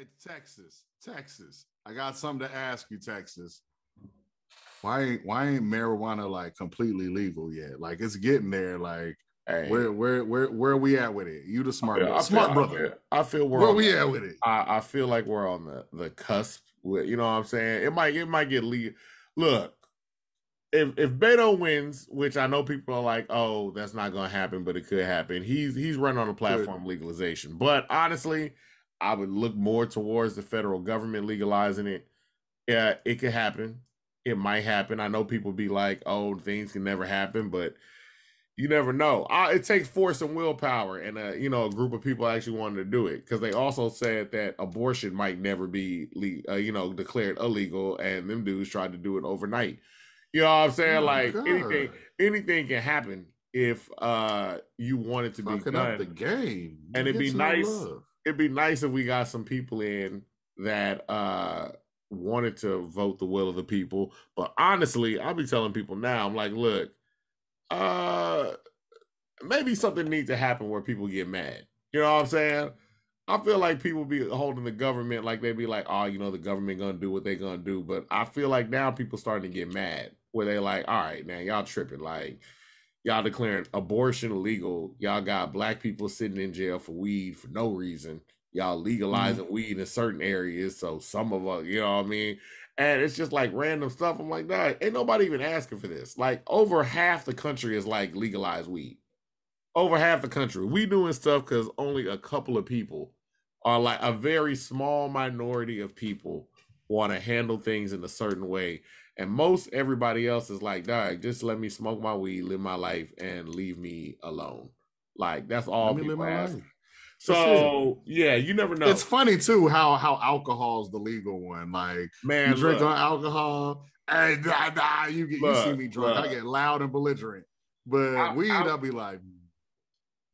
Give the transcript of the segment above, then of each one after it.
Hey, Texas. I got something to ask you, Texas. Why ain't marijuana like completely legal yet? Like it's getting there. Like Hey, where are we at with it? You the smart I feel, smart I brother. feel, I feel we're Where on. we at with it? I feel like we're on the cusp. With, you know what I'm saying? It might get legal. Look, if Beto wins, which I know people are like, oh, that's not going to happen, but it could happen. He's running on a platform legalization. But honestly, I would look more towards the federal government legalizing it. Yeah, it could happen. It might happen. I know people be like, oh, things can never happen, but you never know. It takes force and willpower, and a group of people actually wanted to do it because they also said that abortion might never be, declared illegal, and them dudes tried to do it overnight. You know what I'm Oh saying? my Like God. anything can happen if you want it to be Fucking up the done, game. and It gets no love. It'd be nice if we got some people in that wanted to vote the will of the people. But honestly, I'll be telling people now, I'm like, look. Uh, Maybe something needs to happen where people get mad. You know what I'm saying? I feel like people be holding the government like they be like, oh, the government gonna do what they gonna do. But I feel like now people starting to get mad where they like, all right, man, y'all tripping. Like y'all declaring abortion illegal. Y'all got black people sitting in jail for weed for no reason. Y'all legalizing weed in certain areas. So some of us, you know what I mean? And it's just like random stuff. I'm like, nah, ain't nobody even asking for this. Like over half the country is like legalized weed. Over half the country. We doing stuff because only a couple of people are like a very small minority of people want to handle things in a certain way. And most everybody else is like, dog, just let me smoke my weed, live my life, and leave me alone. Like that's Let all me live people my ask. life. That's it. So yeah, you never It's know. funny too how alcohol is the legal one. Like you Man, drink on alcohol, hey, you see me drunk, I look. get loud and belligerent. But weed, Al- I'll be like,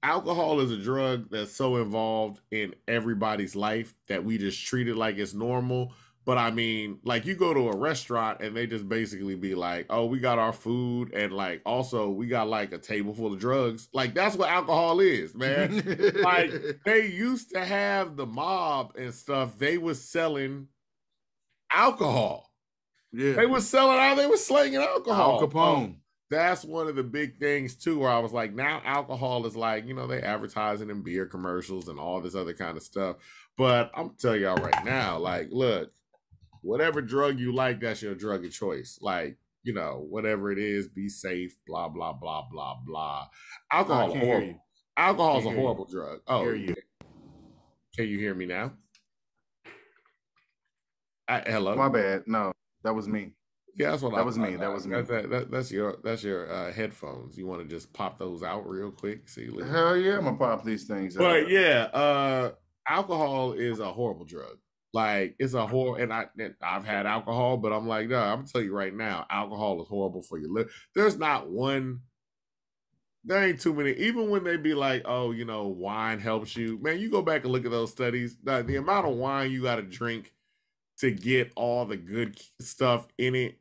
Alcohol is a drug that's so involved in everybody's life that we just treat it like it's normal. But I mean, like you go to a restaurant and they just basically be like, oh, we got our food and like also we got like a table full of drugs. Like that's what alcohol is, man. Like they used to have the mob and stuff, they was selling alcohol. yeah, They was selling out, they was slanging Al alcohol. So Capone. that's one of the big things too, where I was like, now alcohol is like, they advertising in beer commercials and all this other kind of stuff. But I'm telling y'all right now, like, look, whatever drug you like, that's your drug of choice. Like, whatever it is, be safe, blah, blah, blah, blah, blah. I Alcohol is can't hear horrible. you. Alcohol is Can't a hear you. horrible drug. Hear Oh, you. can you hear me now? Hello? My bad. No, that was me. Yeah, that's what That I was thought. me. That was me. That's your headphones. You want to just pop those out real quick? See, look. Hell yeah, I'm gonna pop these things out. But yeah, alcohol is a horrible drug. Like it's a horror, and I've had alcohol, but I'm like, no, I'm gonna tell you right now, alcohol is horrible for your liver. There's not one. There ain't too many. Even when they be like, oh, wine helps you. Man, you go back and look at those studies. The amount of wine you got to drink to get all the good stuff in it,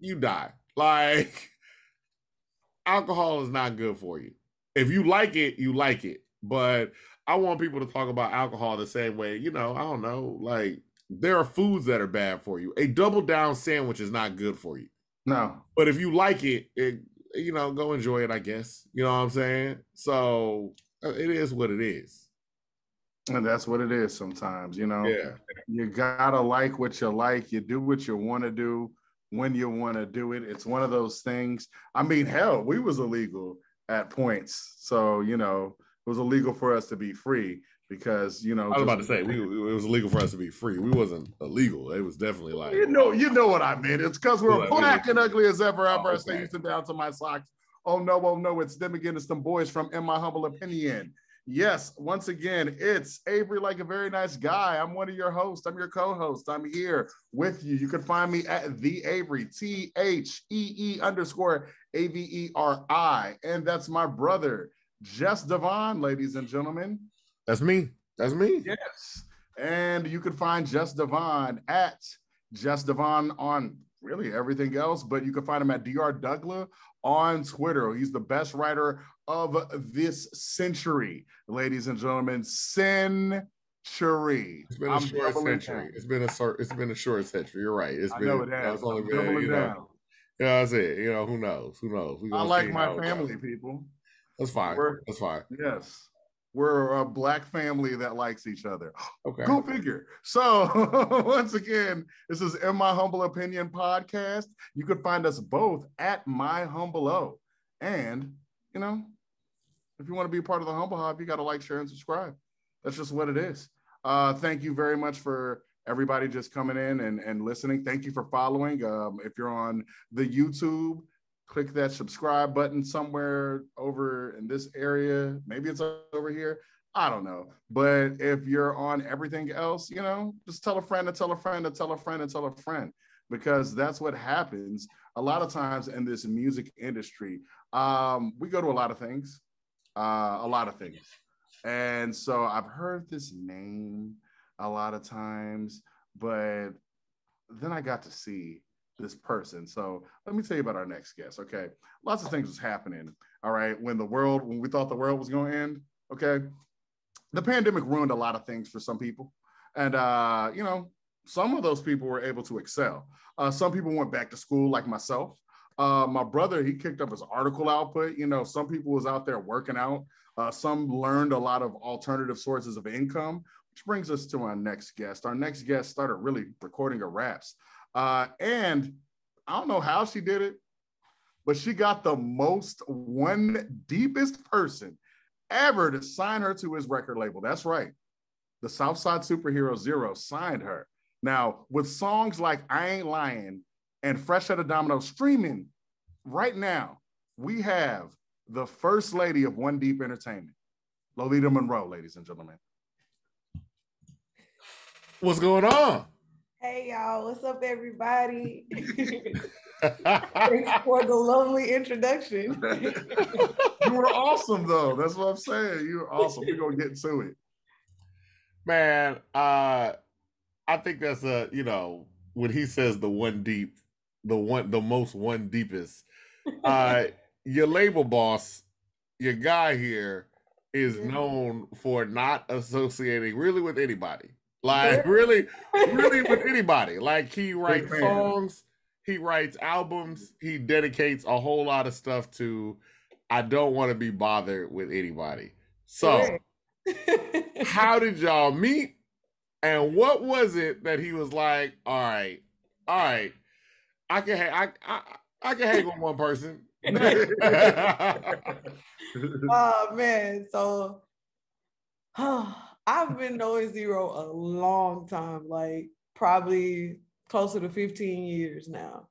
you die. Like alcohol is not good for you. If you like it, you like it. But I want people to talk about alcohol the same way. I don't know. Like there are foods that are bad for you. A double down sandwich is not good for you. No. But if you like go enjoy it, I guess. You know what I'm saying? So it is what it is. And that's what it is sometimes, Yeah. You gotta like what you like. You do what you want to do when you want to do it. It's one of those things. I mean, hell, we was illegal at points. So, it was illegal for us to be free because, I was just about to say it was illegal for us to be free. We wasn't illegal. It was definitely like you know what I mean. It's because we're black and ugly as ever. I oh, stay okay. Houston down to my socks. Oh no, it's them again. It's them boys from In My Humble Opinion. Yes, once again, it's Avery, like a very nice guy. I'm one of your hosts. I'm your co-host. I'm here with you. You can find me at the Avery, THEE_AVERI. And that's my brother, Jess Devon, ladies and gentlemen. That's me. That's me. Yes. And you can find Jess Devon at Jess Devon on really everything else, but you can find him at Dr. Douglas on Twitter. He's the best writer of this century, ladies and gentlemen. Cherie. It's been a I'm short doubling century. down. It's been a short century. You're right. I know it has. It's only I'm been, doubling down. that's it. Who knows? Who knows? We're I gonna like see my how it goes. family, people. That's fine. We're That's fine. yes. We're a Black family that likes each other. Okay. Go figure. So once again, this is In My Humble Opinion podcast. You can find us both at My Humble O. And, if you want to be a part of the Humble Hub, you got to like, share, and subscribe. That's just what it is. Thank you very much for everybody just coming in and listening. Thank you for following. If you're on the YouTube, click that subscribe button somewhere over in this area. Maybe it's over here. I don't know. But if you're on everything else, just tell a friend to tell a friend to tell a friend to tell a friend, because that's what happens a lot of times in this music industry. We go to a lot of things. And so I've heard this name a lot of times, but then I got to see this person. So let me tell you about our next guest. Okay. Lots of things was happening. All right. When we thought the world was going to end. Okay. The pandemic ruined a lot of things for some people. And, some of those people were able to excel. Some people went back to school like myself. My brother, he kicked up his article output. Some people was out there working out. Some learned a lot of alternative sources of income, which brings us to our next guest. Our next guest started really recording her raps. And I don't know how she did it, but she got the most deepest person ever to sign her to his record label. That's right. The Southside Superhero Zero signed her. Now, with songs like I Ain't Lying and Fresh Out of Domino streaming right now, we have the first lady of One Deep Entertainment, Lolita Monreaux, ladies and gentlemen. What's going on? Hey, y'all. What's up, everybody? Thanks for the lovely introduction. You were awesome, though. That's what I'm saying. You were awesome. We're going to get to it. Man, I think that's when he says the one deep, the most one deepest, your label boss, your guy here is known for not associating really with anybody. Like really with anybody. Like he writes songs, he writes albums, he dedicates a whole lot of stuff to I don't want to be bothered with anybody. So how did y'all meet? And what was it that he was like, all right, I can hang with one person. Oh man, so I've been knowing Zero a long time, like probably closer to 15 years now.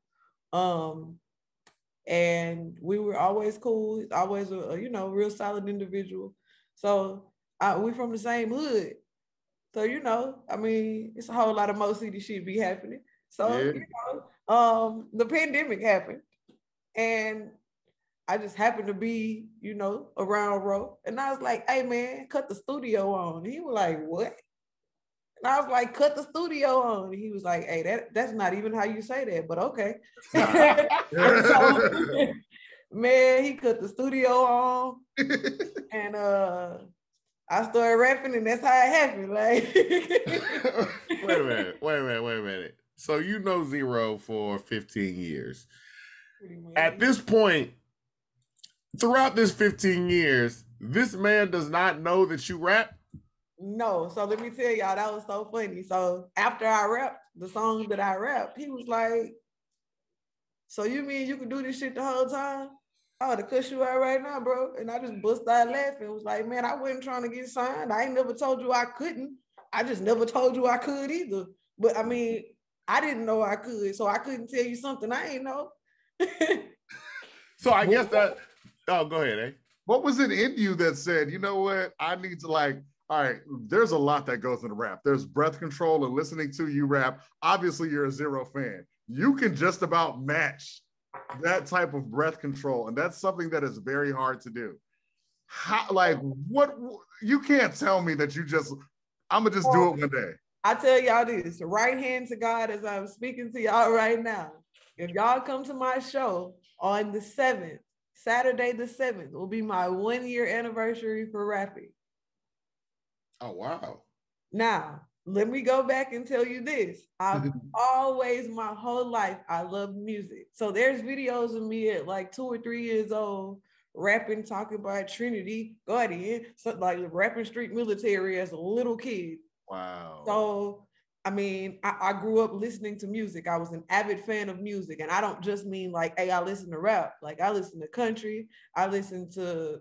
And we were always cool. He's always a real solid individual. So we from the same hood. So, it's a whole lot of Mo City shit be happening. So, the pandemic happened and I just happened to be, around Ro. And I was like, hey man, cut the studio on. And he was like, what? And I was like, cut the studio on. And he was like, hey, that's not even how you say that, but okay. So, man, he cut the studio on. And I started rapping, and that's how it happened. Like, wait a minute. So you know Zero for 15 years. At this point, throughout this 15 years, this man does not know that you rap? No. So let me tell y'all, that was so funny. So after I rapped the song that I rapped, he was like, so you mean you could do this shit the whole time? I would have cussed you out right now, bro. And I just bust out laughing. It was like, man, I wasn't trying to get signed. I ain't never told you I couldn't. I just never told you I could either. But I mean, I didn't know I could, so I couldn't tell you something I ain't know. So I guess that, go ahead, eh? What was it in you that said, you know what, I need to all right, there's a lot that goes into rap. There's breath control and listening to you rap. Obviously, you're a Zero fan. You can just about match that type of breath control. And that's something that is very hard to do. What, you can't tell me that I'm gonna just do it one day. I tell y'all this, right hand to God as I'm speaking to y'all right now. If y'all come to my show on the 7th, Saturday the 7th, will be my 1-year anniversary for rapping. Oh, wow. Now, let me go back and tell you this. I've always, my whole life, I love music. So there's videos of me at like 2 or 3 years old, rapping, talking about Trinity, Guardian, so like rapping Street Military as a little kid. Wow. So, I mean, I grew up listening to music. I was an avid fan of music. And I don't just mean like, hey, I listen to rap. Like I listen to country. I listen to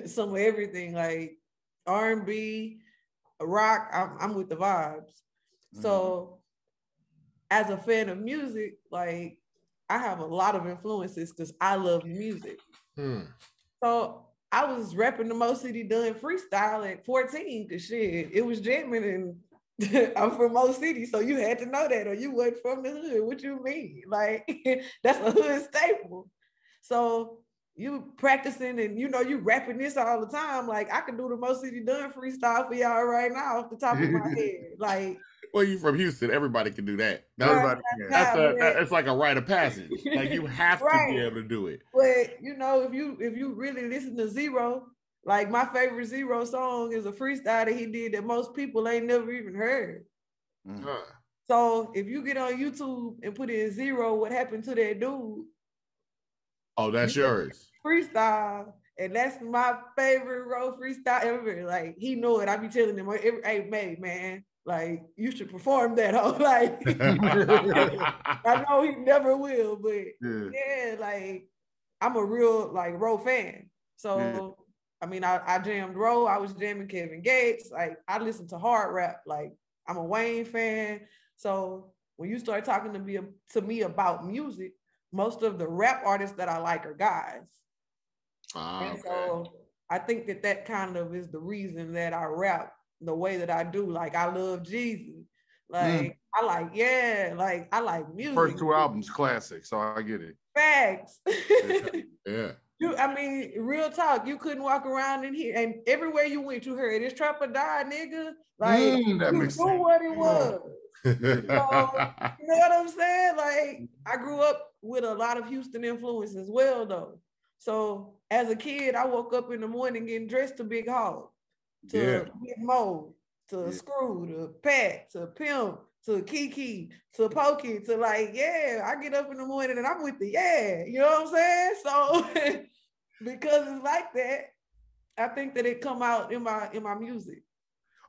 some of everything, like R&B, rock. I'm with the vibes. So as a fan of music, like I have a lot of influences because I love music. So I was rapping the Mo City Done freestyle at 14 because shit, it was jamming and I'm from Mo City, so you had to know that or you wasn't from the hood. What you mean? Like that's a hood staple. So you practicing and you rapping this all the time. Like I can do the Mo City Done freestyle for y'all right now off the top of my head. Like, well, you from Houston, everybody can do that. Everybody can. It's like a rite of passage. Like you have to be able to do it. But if you really listen to Zero, like my favorite Zero song is a freestyle that he did that most people ain't never even heard. So if you get on YouTube and put in Zero, what happened to that dude? Oh, that's yours. Freestyle. And that's my favorite road freestyle ever. Like he know it. I be telling him, hey, man, like you should perform that. Like I know he never will, but yeah, like I'm a real like Ro fan. So I mean, I jammed Ro. I was jamming Kevin Gates. Like I listen to hard rap. Like I'm a Wayne fan. So when you start talking to me about music, most of the rap artists that I like are guys. And so I think that kind of is the reason that I rap the way that I do. Like I love Jeezy. Like I like music. First 2 albums, classic. So I get it. Facts. Yeah. I mean, real talk. You couldn't walk around in here, and everywhere you went, you heard this trap or die, nigga. Like that makes sense. What it was. So, you know what I'm saying? Like I grew up with a lot of Houston influence as well, though. So as a kid, I woke up in the morning getting dressed to Big Hog, to Big Mo, to Screw, to Pat, to Pimp, to Kiki, to Pokey, to like, I get up in the morning and I'm with the you know what I'm saying? So because it's like that, I think that it come out in my music.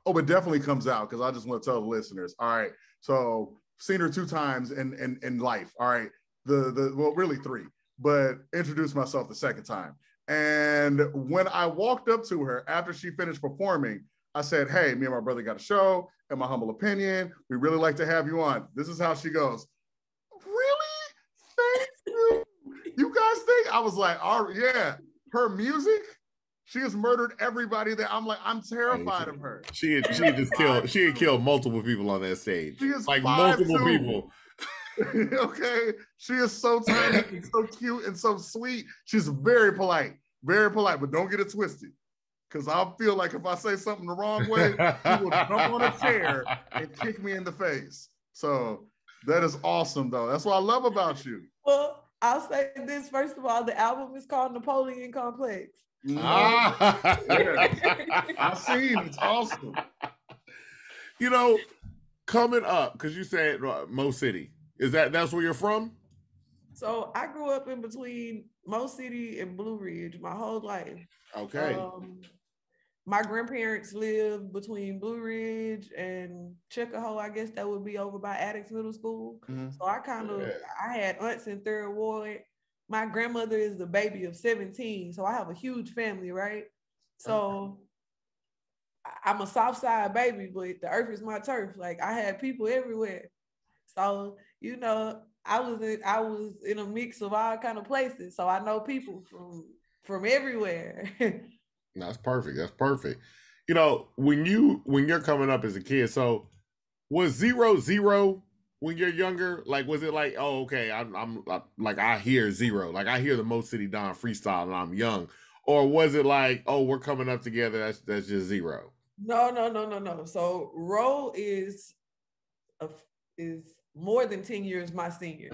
Oh, but definitely comes out because I just want to tell the listeners. All right, so seen her 2 times in life. All right, well, really 3, but introduced myself the 2nd time. And when I walked up to her after she finished performing, I said, hey, me and my brother got a show. In my humble opinion, we really like to have you on. This is how she goes. Really? Thank you. You guys think? I was like, oh, yeah, her music, she has murdered everybody that I'm terrified of her. She had killed multiple people on that stage. She is like multiple people. Okay. She is so tiny and so cute and so sweet. She's very polite, but don't get it twisted. Because I feel like if I say something the wrong way, she will jump on a chair and kick me in the face. So that is awesome, though. That's what I love about you. Well, I'll say this. First of all, the album is called Napoleon Complex. I've seen it's awesome. Coming up, because you said Mo City. That's where you're from? So I grew up in between Mo City and Blue Ridge my whole life. Okay. My grandparents lived between Blue Ridge and Chickahoe. I guess that would be over by Addicts Middle School. So I had aunts in 3rd Ward. My grandmother is the baby of 17. So I have a huge family, right? So I'm a South Side baby, but the earth is my turf. Like I had people everywhere. So, I was in a mix of all kind of places. So I know people from everywhere. That's perfect. When you're coming up as a kid, so was 0 when you're younger? Like, was it like, oh, okay, I'm like, I hear 0, like I hear the Mo City Don freestyle and I'm young, or was it like, oh, we're coming up together? That's just 0. No. So Ro is more than 10 years my senior.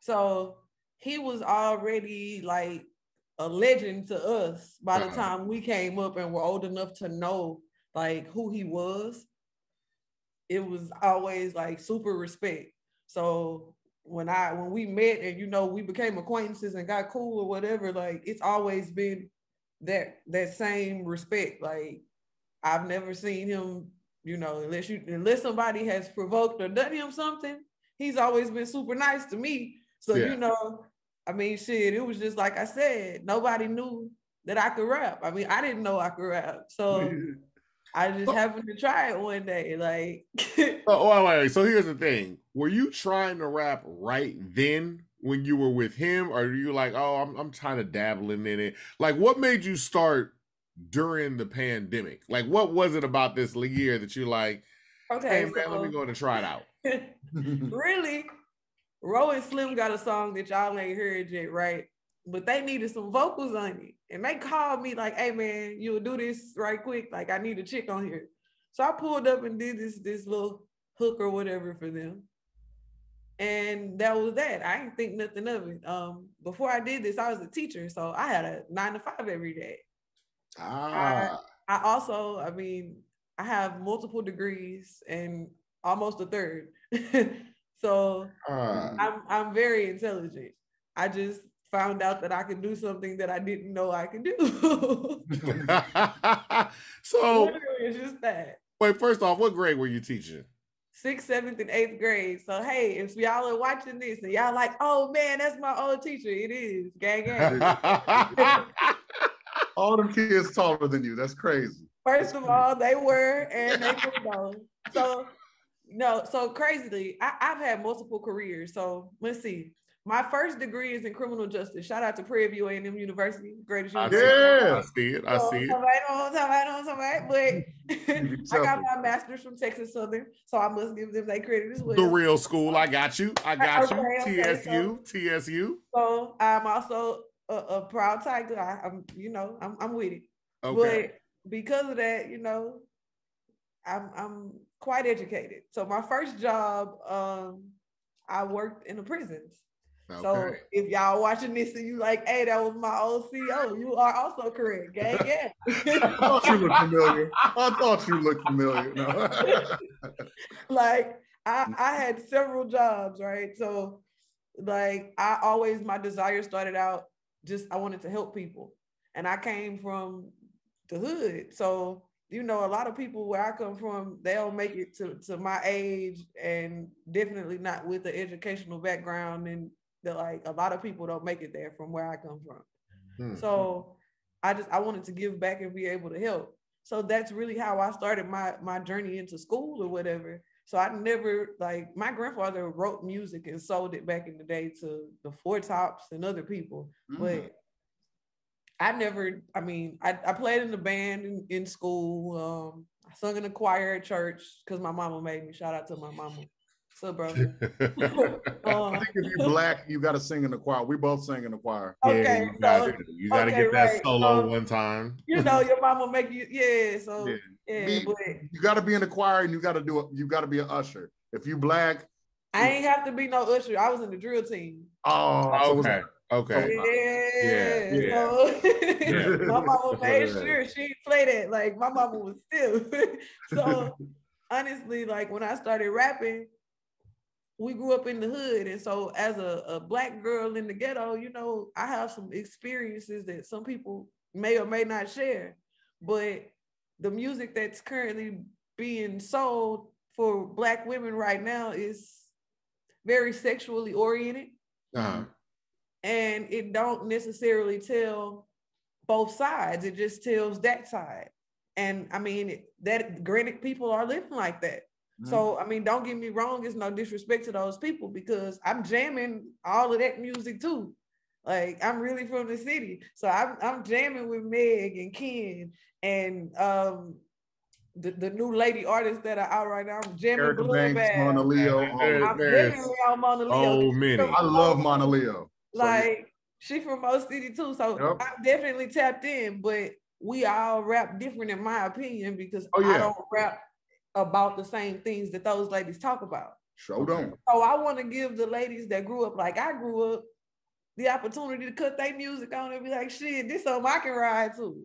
So he was already like a legend to us by the time we came up and were old enough to know like who he was. it was always like super respect. So when we met and we became acquaintances and got cool or whatever, like it's always been that same respect. Like I've never seen him, unless somebody has provoked or done him something, he's always been super nice to me. So I mean, shit, it was just like I said, nobody knew that I could rap. I mean, I didn't know I could rap. So I just happened to try it one day. Like wait. So here's the thing. Were you trying to rap right then when you were with him? Or are you like, oh, I'm kind of dabbling in it? Like, what made you start during the pandemic? Like, what was it about this year that you're like, hey, man, let me go and try it out? Really, Ro and Slim got a song that y'all ain't heard yet, right? But they needed some vocals on it. And they called me like, hey, man, you'll do this right quick. Like, I need a chick on here. So I pulled up and did this little hook or whatever for them. And that was that. I didn't think nothing of it. Before I did this, I was a teacher. So I had a 9 to 5 every day. I also, I mean, I have multiple degrees and almost a third. So I'm very intelligent. I just found out that I could do something that I didn't know I could do. So literally, it's just that. Wait, first off, what grade were you teaching? 6th, 7th, and 8th grade. So hey, if y'all are watching this and y'all like, oh man, that's my old teacher. It is. Gang gang. All them kids taller than you. That's crazy. First of all, they were, and they could go. So so crazily, I've had multiple careers. So let's see. My first degree is in criminal justice. Shout out to Prairie View A&M University, greatest university. I see it. I see it. But I got my master's from Texas Southern, so I must give them that credit as well. The real school. I got you. TSU. So I'm also a proud Tiger. I'm with it. Okay. But because of that, I'm quite educated. So my first job, I worked in the prisons. Okay. So if y'all watching this and you like, hey, that was my old CO, you are also correct. Gang, yeah. I thought you looked familiar. No. Like I had several jobs, right? So like my desire started out just I wanted to help people. And I came from the hood. So a lot of people where I come from, they don't make it to my age, and definitely not with the educational background, and like a lot of people don't make it there from where I come from. So I wanted to give back and be able to help. So that's really how I started my journey into school or whatever. So I never, like, my grandfather wrote music and sold it back in the day to the Four Tops and other people, but I played in the band in school. I sung in the choir at church because my mama made me. Shout out to my mama. So, brother. I think if you're Black, you got to sing in the choir. We both sing in the choir. Okay, you got to get that solo one time. Your mama make you, but you got to be in the choir, and you got to be an usher. If you Black, I ain't have to be no usher. I was in the drill team. Oh, okay. Okay. So, my mama made sure she played it. Like my mama was still. So honestly, like when I started rapping, we grew up in the hood. And so as a Black girl in the ghetto, I have some experiences that some people may or may not share. But the music that's currently being sold for Black women right now is very sexually oriented. And it don't necessarily tell both sides. It just tells that side. And I mean, that granted, people are living like that. So, I mean, don't get me wrong. It's no disrespect to those people because I'm jamming all of that music too. Like I'm really from the city. So I'm jamming with Meg and Ken and the new lady artists that are out right now. I'm jamming Bloodbath. Mona Leo. I'm definitely on Mona Leo. I love Mona Leo. Like she from Mo City too, so I'm definitely tapped in. But we all rap different, in my opinion, because I don't rap about the same things that those ladies talk about. Sure don't. So I want to give the ladies that grew up like I grew up the opportunity to cut their music on and be like, shit, this something I can ride to.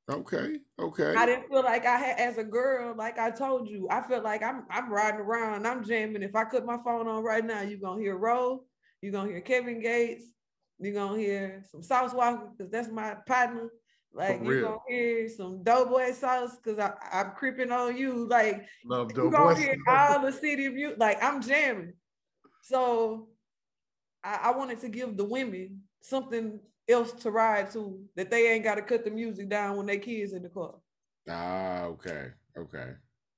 Okay. Okay. I didn't feel like I had, as a girl, like I told you, I felt like I'm riding around and I'm jamming. If I put my phone on right now, you're gonna hear Roe, you're gonna hear Kevin Gates, you're gonna hear some Sauce Walker, because that's my partner. Like you're gonna hear some Doughboy Sauce because I'm creeping on you. Like Love you're Doughboy. gonna hear all the city of you. Like I'm jamming. So I wanted to give the women something else to ride to, that they ain't got to cut the music down when their kids in the car. Ah, okay. Okay.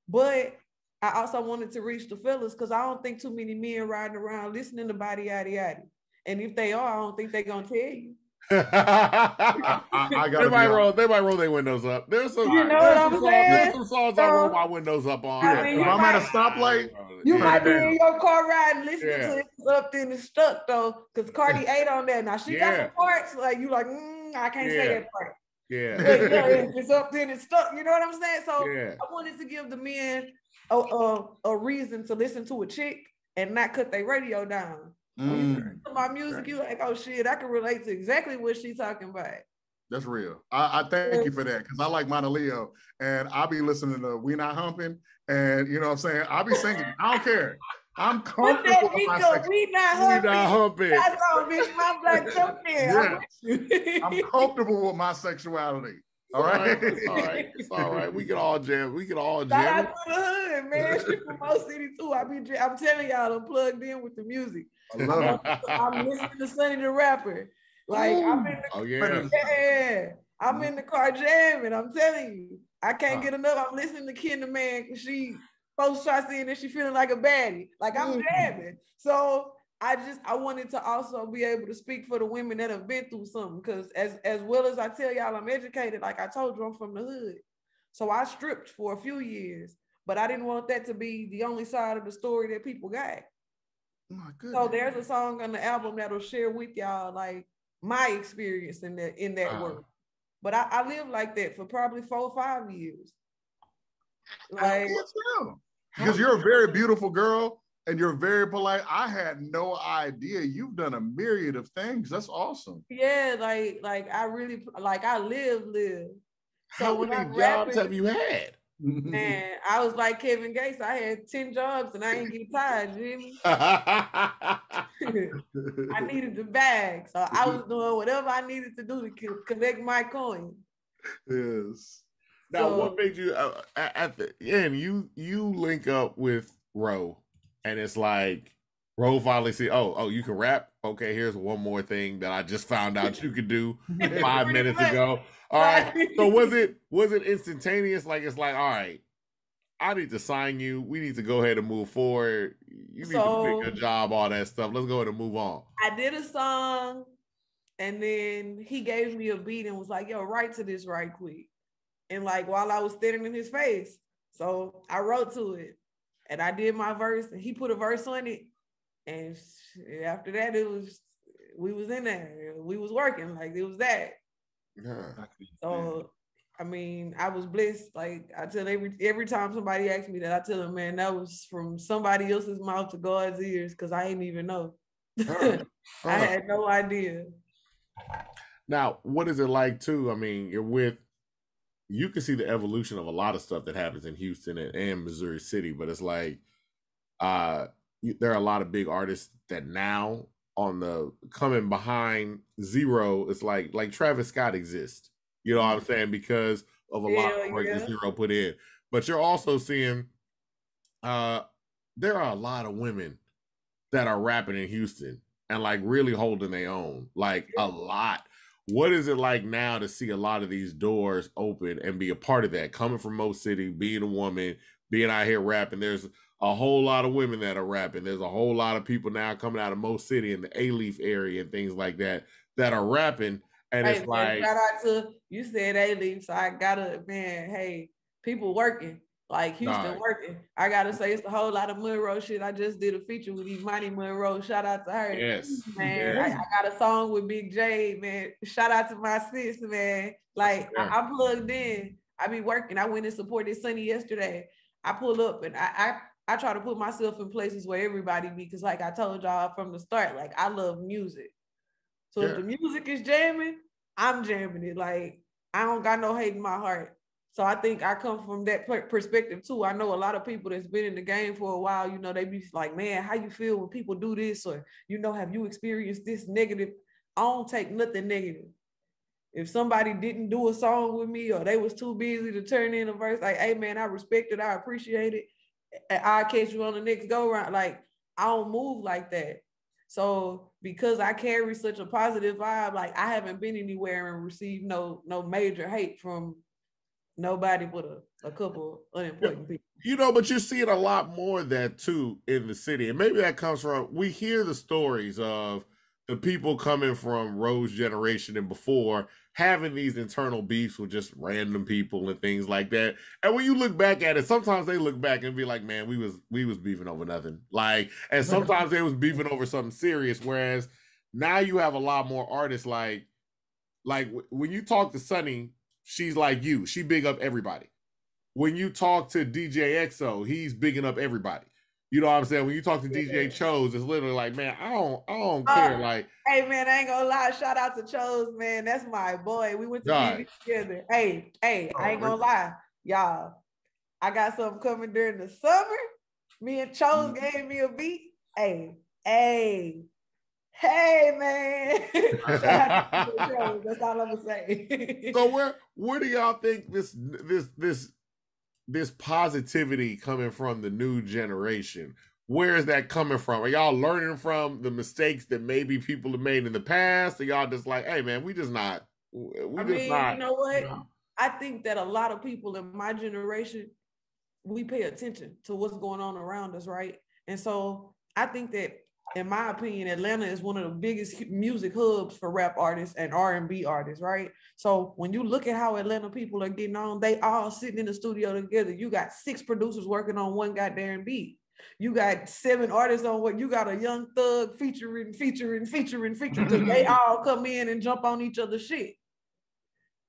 But I also wanted to reach the fellas because I don't think too many men riding around listening to body yaddy yaddy. And if they are, I don't think they're gonna tell you. I gotta they might roll their windows up. There's some, you know what I'm saying? There's some songs I roll my windows up on. Yeah, if I'm at a stoplight, you might be in your car riding, listening to it up in the stuck though, because Cardi ate on that. Now she got some parts like you like, I can't say that part. Yeah. But if it's up there and it's stuck, you know what I'm saying? So I wanted to give the men a reason to listen to a chick and not cut their radio down. When you listen to my music, you like, oh shit, I can relate to exactly what she's talking about. That's real. I thank you for that, because I like Monta Leo, and I'll be listening to We Not Humping, and you know what I'm saying? I'll be singing. I don't care. I'm comfortable with my sex. We not humping. That's all, bitch. My black yeah. I'm comfortable with my sexuality. All right. It's all right. We can all jam. Shout out to the hood, man. She from Mo City too. I'm telling y'all, I'm plugged in with the music. I love it. I'm listening to Sonny the Rapper. Like I'm in the I'm in the car jamming. I'm telling you, I can't get enough. I'm listening to Kinder Man because she post shots in and she feeling like a baddie. Like I'm jamming. So I wanted to also be able to speak for the women that have been through something, because as well as I tell y'all I'm educated, like I told you, I'm from the hood. So I stripped for a few years, but I didn't want that to be the only side of the story that people got. My goodness. So there's a song on the album that'll share with y'all like my experience in that work. But I lived like that for probably 4 or 5 years. Like, because you're a very beautiful girl and you're very polite. I had no idea you've done a myriad of things. That's awesome. Yeah, like I really like I live. So when many jobs have you had? Man, I was like Kevin Gates. I had 10 jobs and I ain't get tired, Jimmy. I needed the bag, so I was doing whatever I needed to do to collect my coin. Yes. Now, what made you at the end? You link up with Ro, and it's like Ro finally see, oh, you can rap. Okay, here's one more thing that I just found out you could do 5 minutes ago. All right. So was it instantaneous? Like it's like, all right, I need to sign you. We need to go ahead and move forward. You need to pick a job, all that stuff. Let's go ahead and move on. I did a song, and then he gave me a beat and was like, yo, write to this right quick. And like while I was staring in his face, so I wrote to it, and I did my verse, and he put a verse on it. And after that, we was in there. We was working, like it was that. Yeah. So I mean, I was blessed. Like I tell every time somebody asks me that, I tell them, man, that was from somebody else's mouth to God's ears, because I didn't even know. I had no idea. Now, what is it like too? I mean, you can see the evolution of a lot of stuff that happens in Houston and Missouri City, but it's like there are a lot of big artists that now on the coming behind Zero, it's like Travis Scott exists. You know what I'm saying? Because of a lot of work that Zero put in. But you're also seeing there are a lot of women that are rapping in Houston and like really holding their own. Like a lot. What is it like now to see a lot of these doors open and be a part of that? Coming from Mo City, being a woman, being out here rapping. There's a whole lot of women that are rapping. There's a whole lot of people now coming out of Mo City in the A-Leaf area and things like that are rapping. And it's like, shout out to, you said A-Leaf, so I gotta, man, hey, people working. Like Houston working. I gotta say, it's a whole lot of Monroe shit. I just did a feature with Imani Monroe. Shout out to her. Yes. Man, I got a song with Big J, man. Shout out to my sis, man. Like I'm plugged in. I be working. I went and supported Sunny yesterday. I pull up and I try to put myself in places where everybody be, because like I told y'all from the start, like I love music. So if the music is jamming, I'm jamming it. Like I don't got no hate in my heart. So I think I come from that perspective too. I know a lot of people that's been in the game for a while, you know, they be like, man, how you feel when people do this? Or, you know, have you experienced this negative? I don't take nothing negative. If somebody didn't do a song with me or they was too busy to turn in a verse, like, hey man, I respect it, I appreciate it. I'll catch you on the next go round. Like, I don't move like that. So because I carry such a positive vibe, like I haven't been anywhere and received no major hate from nobody but a couple unimportant people. You know, but you're seeing a lot more of that too in the city. And maybe that comes from, we hear the stories of the people coming from Rose generation and before having these internal beefs with just random people and things like that. And when you look back at it, sometimes they look back and be like, man, we was beefing over nothing. Like, and sometimes they was beefing over something serious. Whereas now you have a lot more artists like when you talk to Sunny, she's like you. She big up everybody. When you talk to DJ EXO, he's bigging up everybody. You know what I'm saying? When you talk to DJ Chose, it's literally like, man, I don't care. Like, hey man, I ain't gonna lie. Shout out to Chose, man. That's my boy. We went to BB together. Hey, I ain't gonna lie, y'all. I got something coming during the summer. Me and Chose gave me a beat. Hey, man. Shout out to Chose. That's all I'm gonna say. So where do y'all think this positivity coming from the new generation? Where is that coming from? Are y'all learning from the mistakes that maybe people have made in the past? Or y'all just like, hey man, we just not. You know what? I think that a lot of people in my generation, we pay attention to what's going on around us, right? And so I think that, in my opinion, Atlanta is one of the biggest music hubs for rap artists and R&B artists, right? So when you look at how Atlanta people are getting on, they all sitting in the studio together. You got 6 producers working on one goddamn beat. You got 7 artists on what, you got a Young Thug featuring. They all come in and jump on each other's shit.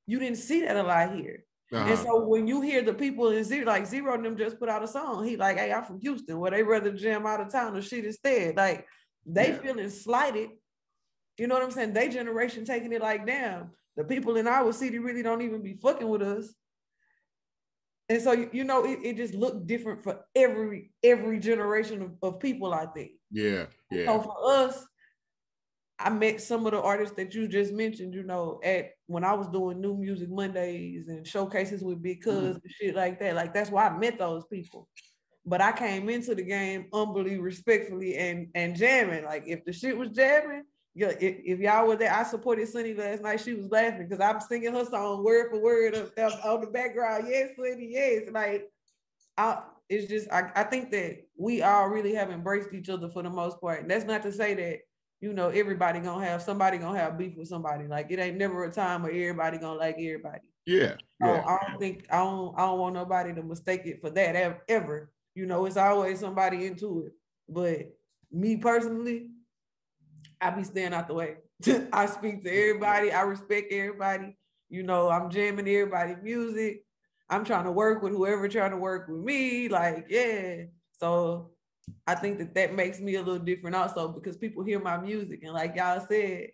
You didn't see that a lot here. And so when you hear the people in Zero, like Zero and them just put out a song, he like, hey, I'm from Houston, where they rather jam out of town or shit instead. Like, they feeling slighted. You know what I'm saying? They generation taking it like, damn, the people in our city really don't even be fucking with us. And so, you know, it just looked different for every generation of people, I think. Yeah. So for us, I met some of the artists that you just mentioned, you know, when I was doing New Music Mondays and showcases with Big Cuz and shit like that. Like, that's why I met those people. But I came into the game humbly, respectfully, and jamming. Like, if the shit was jamming, if y'all were there, I supported Sunny last night. She was laughing because I'm singing her song word for word on the background. Yes, Sunny, yes. Like, it's just, I think that we all really have embraced each other for the most part. And that's not to say that, you know, somebody gonna have beef with somebody. Like, it ain't never a time where everybody gonna like everybody. Yeah. I don't want nobody to mistake it for that ever. You know, it's always somebody into it. But me personally, I be staying out the way. I speak to everybody. I respect everybody. You know, I'm jamming everybody's music. I'm trying to work with whoever trying to work with me. Like, yeah. So I think that makes me a little different also, because people hear my music and, like y'all said,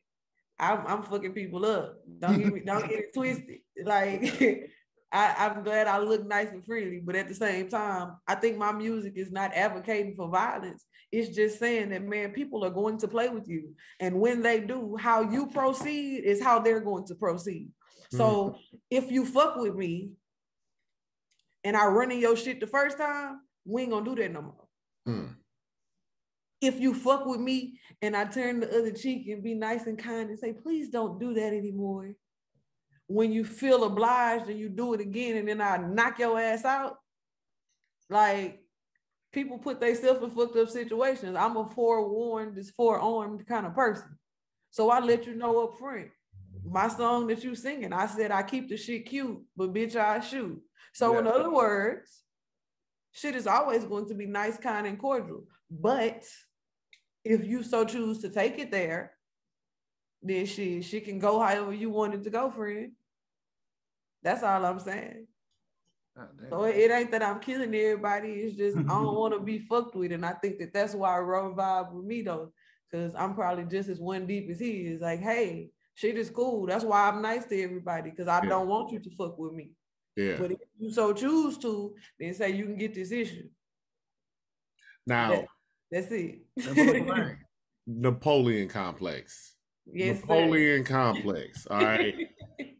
I'm fucking people up. Don't get it twisted. Like, I'm glad I look nice and freely, but at the same time, I think my music is not advocating for violence. It's just saying that, man, people are going to play with you. And when they do, how you proceed is how they're going to proceed. So if you fuck with me and I run in your shit the first time, we ain't gonna do that no more. If you fuck with me and I turn the other cheek and be nice and kind and say, please don't do that anymore, when you feel obliged and you do it again and then I knock your ass out, like, people put themselves in fucked up situations. I'm a forearmed kind of person. So I let you know up front. My song that you singing, I said I keep the shit cute, but bitch, I shoot. So in other words, shit is always going to be nice, kind, and cordial. But if you so choose to take it there, then she can go however you want it to go, friend. That's all I'm saying. So it ain't that I'm killing everybody. It's just I don't want to be fucked with. And I think that's why Ro vibe with me, though. Because I'm probably just as one deep as he is. Like, hey, Shit is cool. That's why I'm nice to everybody, because I don't want you to fuck with me. Yeah. But if you so choose to, then say you can get this issue. Now, that's it. Napoleon Complex. Yes, Napoleon Complex. All right.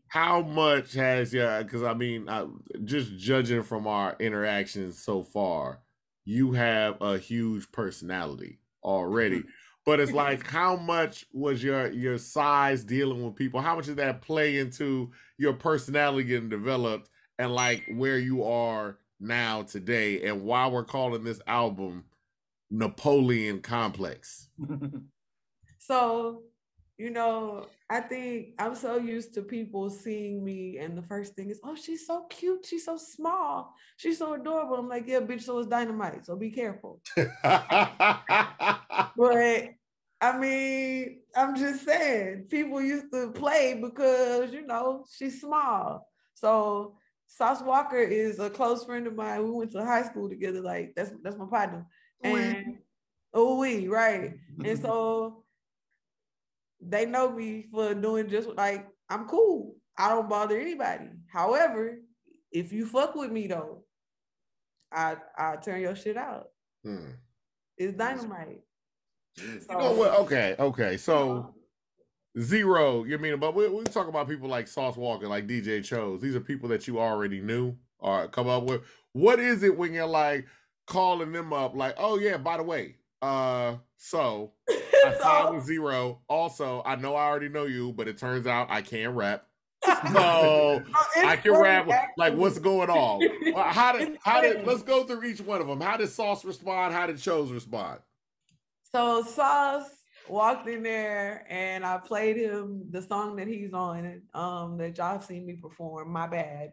How much has because I mean, just judging from our interactions so far, you have a huge personality already. But it's like, how much was your size dealing with people? How much did that play into your personality getting developed and like where you are now today, and why we're calling this album Napoleon Complex? So, I think I'm so used to people seeing me, and the first thing is, oh, she's so cute, she's so small, she's so adorable. I'm like, yeah, bitch, so is Dynamite, so be careful. But I mean, I'm just saying, people used to play because, she's small. So Sauce Walka is a close friend of mine. We went to high school together. Like, that's my partner. And right. And so they know me for doing just like, I'm cool. I don't bother anybody. However, if you fuck with me though, I turn your shit out. It's Dynamite. So, you know what? Okay. So Zero, but we talk about people like Sauce Walka, like DJ Chose. These are people that you already knew or come up with. What is it when you're like calling them up, like, oh yeah, by the way, so I signed with Zero. Also, I know I already know you, but it turns out I can't rap. So I can rap. Like, what's going on? How did let's go through each one of them. How did Sauce respond? How did Chose respond? So Sauce walked in there and I played him the song that he's on, that y'all seen me perform, My Bad.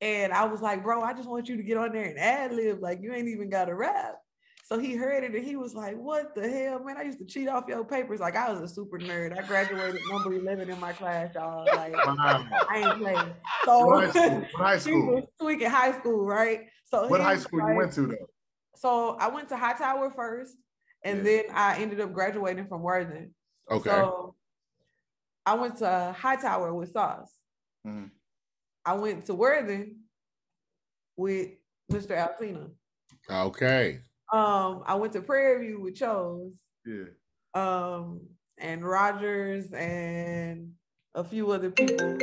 And I was like, bro, I just want you to get on there and ad-lib, like you ain't even got to rap. So he heard it and he was like, what the hell, man? I used to cheat off your papers. Like, I was a super nerd. I graduated number 11 in my class, y'all. Like, I ain't playing. So what high school? He was tweaking high school, right? So what high school you went to though? So I went to Hightower first, and then I ended up graduating from Worthing. Okay. So I went to Hightower with Sauce. I went to Worthing with Mr. Altina. Okay. I went to Prairie View with Chose. Yeah. And Rogers and a few other people.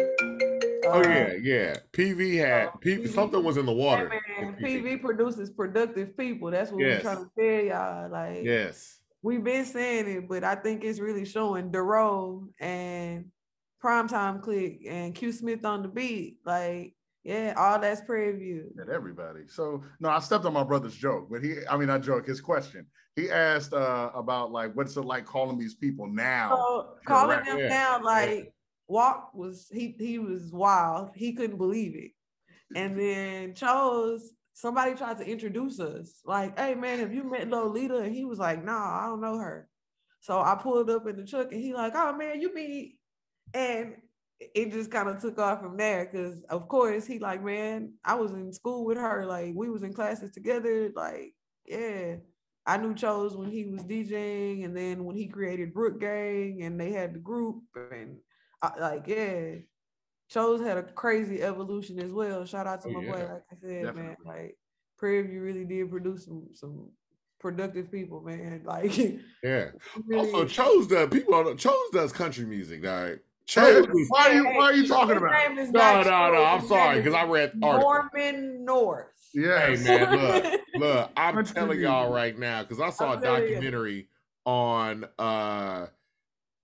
Yeah. PV had something was in the water. Yeah, man, PV produces productive people. That's what we're trying to tell y'all. Like, we've been saying it, but I think it's really showing. Dero and Primetime Click and Q Smith on the beat. Like, yeah, all that's Prairie View. And everybody. So no, I stepped on my brother's joke, but not joke, his question. He asked about like what's it like calling these people now? So calling them now, like Walk was he was wild. He couldn't believe it. And then somebody tried to introduce us. Like, hey man, have you met Lolita? And he was like, nah, I don't know her. So I pulled up in the truck and he like, oh man, you mean, and it just kind of took off from there. Cause of course he like, man, I was in school with her. Like we was in classes together. Like, yeah. I knew Chose when he was DJing, and then when he created Brook Gang and they had the group, and Chose had a crazy evolution as well. Shout out to my boy, like I said, man. Like Prairie View really did produce some productive people, man. Like Really, also, Chose does country music, all right. Why are you talking about? No. I'm sorry because I read Norman North. Yeah. Hey man, look. I'm telling y'all right now because I saw a documentary on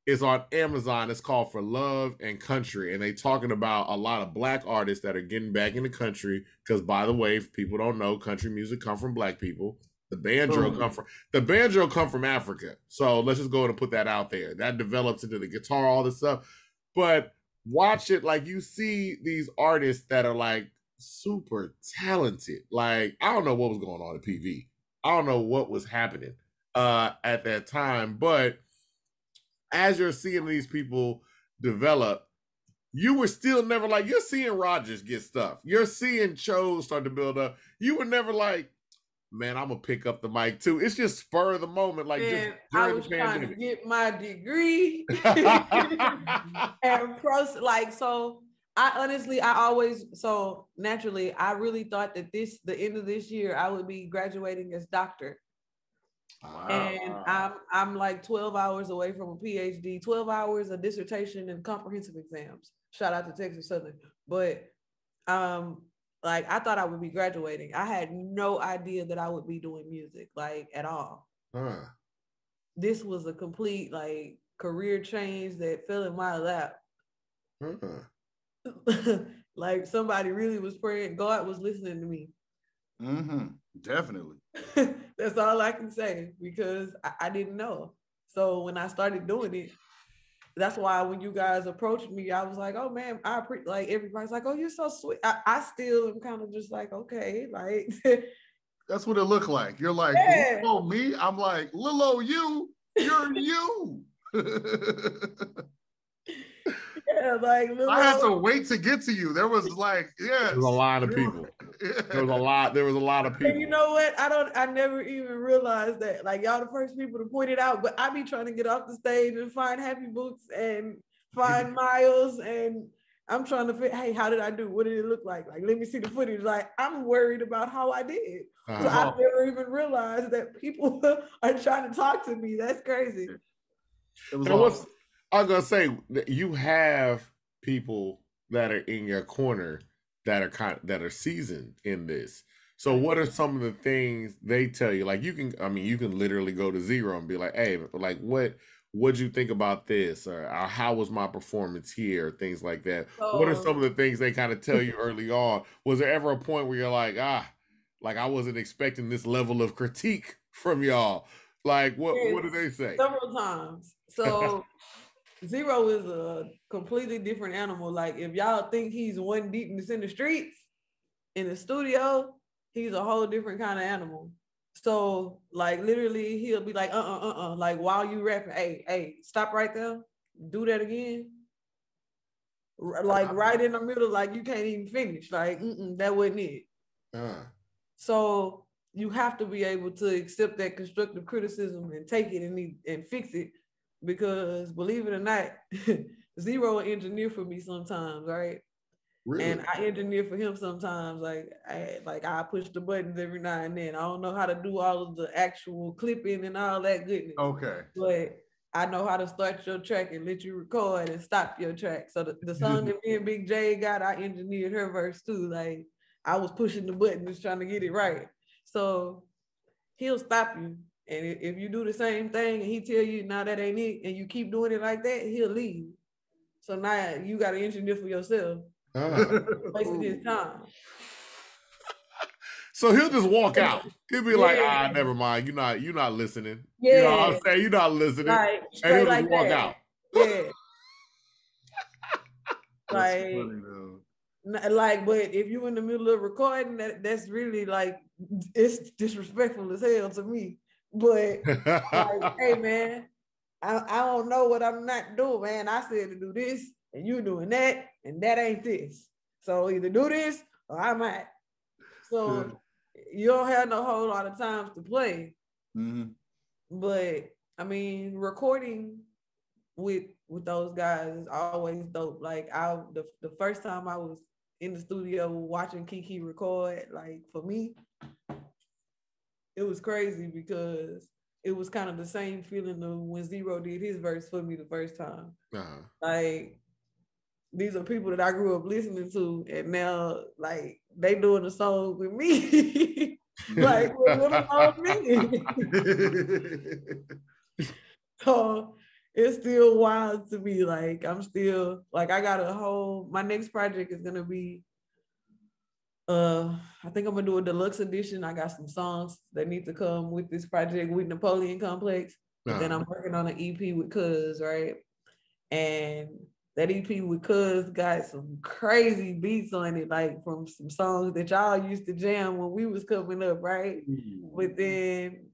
it's on Amazon. It's called For Love and Country, and they talking about a lot of black artists that are getting back in the country. Because by the way, if people don't know, country music come from black people. The banjo come from Africa. So let's just go ahead and put that out there. That develops into the guitar, all this stuff. But watch it, like you see these artists that are like super talented. Like, I don't know what was going on at PV. I don't know what was happening at that time. But as you're seeing these people develop, you were still never like, you're seeing Rogers get stuff. You're seeing Chose start to build up. You were never like, man, I'm gonna pick up the mic too. It's just spur of the moment, like Man, just I during was the trying to pandemic. get my degree and like so. I honestly, so naturally, I really thought that the end of this year, I would be graduating as doctor. Wow. And I'm like 12 hours away from a PhD, 12 hours, a dissertation, and comprehensive exams. Shout out to Texas Southern. But like I thought I would be graduating. I had no idea that I would be doing music, like at all. This was a complete like career change that fell in my lap. Like somebody really was praying. God was listening to me. Definitely. That's all I can say because I didn't know. So when I started doing it, that's why when you guys approached me, I was like, oh man, like everybody's like, oh, you're so sweet. I still am kind of just like, okay, like that's what it looked like. You're like, yeah. oh me? I'm like, Lilo, you're you. Yeah, like Lilo. I had to wait to get to you. There was like, yes. There was a lot of people. There was a lot of people. And you know what? I never even realized that. Like y'all the first people to point it out, but I be trying to get off the stage and find Happy Boots and find Miles, and I'm trying to fit, hey, how did I do? What did it look like? Like, let me see the footage. Like, I'm worried about how I did. So I never even realized that people are trying to talk to me. That's crazy. It was awesome. I was gonna say you have people that are in your corner that are seasoned in this. So what are some of the things they tell you? Like you can literally go to Zero and be like, hey, like what'd you think about this? Or how was my performance here? Or things like that. What are some of the things they kind of tell you early on? Was there ever a point where you're like, like I wasn't expecting this level of critique from y'all? Like what do they say? Several times. So Zero is a completely different animal. Like if y'all think he's one deep in the streets, in the studio, he's a whole different kind of animal. So like literally he'll be like, like while you rapping, hey, stop right there. Do that again. Like right in the middle, like you can't even finish. Like, that wasn't it. So you have to be able to accept that constructive criticism and take it and fix it. Because believe it or not, Zero will engineer for me sometimes, right? Really? And I engineer for him sometimes. Like I push the buttons every now and then. I don't know how to do all of the actual clipping and all that goodness. Okay. But I know how to start your track and let you record and stop your track. So the song that me and Big J got, I engineered her verse too. Like I was pushing the buttons trying to get it right. So he'll stop you. And if you do the same thing and he tell you, nah, that ain't it, and you keep doing it like that, he'll leave. So now you got to engineer for yourself. Wasting his time. So he'll just walk out. He'll be like, never mind. You're not listening. Yeah. You know what I'm saying? You're not listening. Like, and he'll like just walk out. Yeah. That's funny though. Like, but if you in the middle of recording, that's really like, it's disrespectful as hell to me. But like, hey man, I don't know what I'm not doing, man. I said to do this, and you doing that, and that ain't this. So either do this or I might. So you don't have no whole lot of times to play. But I mean, recording with those guys is always dope. Like the first time I was in the studio watching Keke record, like for me, it was crazy because it was kind of the same feeling of when Zero did his verse for me the first time. Like these are people that I grew up listening to, and now like they doing a song with me, like with little old me. So it's still wild to me. Like I'm still like I got my next project is gonna be I think I'm gonna do a deluxe edition. I got some songs that need to come with this project with Napoleon Complex. But then I'm working on an EP with Cuz, right? And that EP with Cuz got some crazy beats on it, like from some songs that y'all used to jam when we was coming up, right? But then,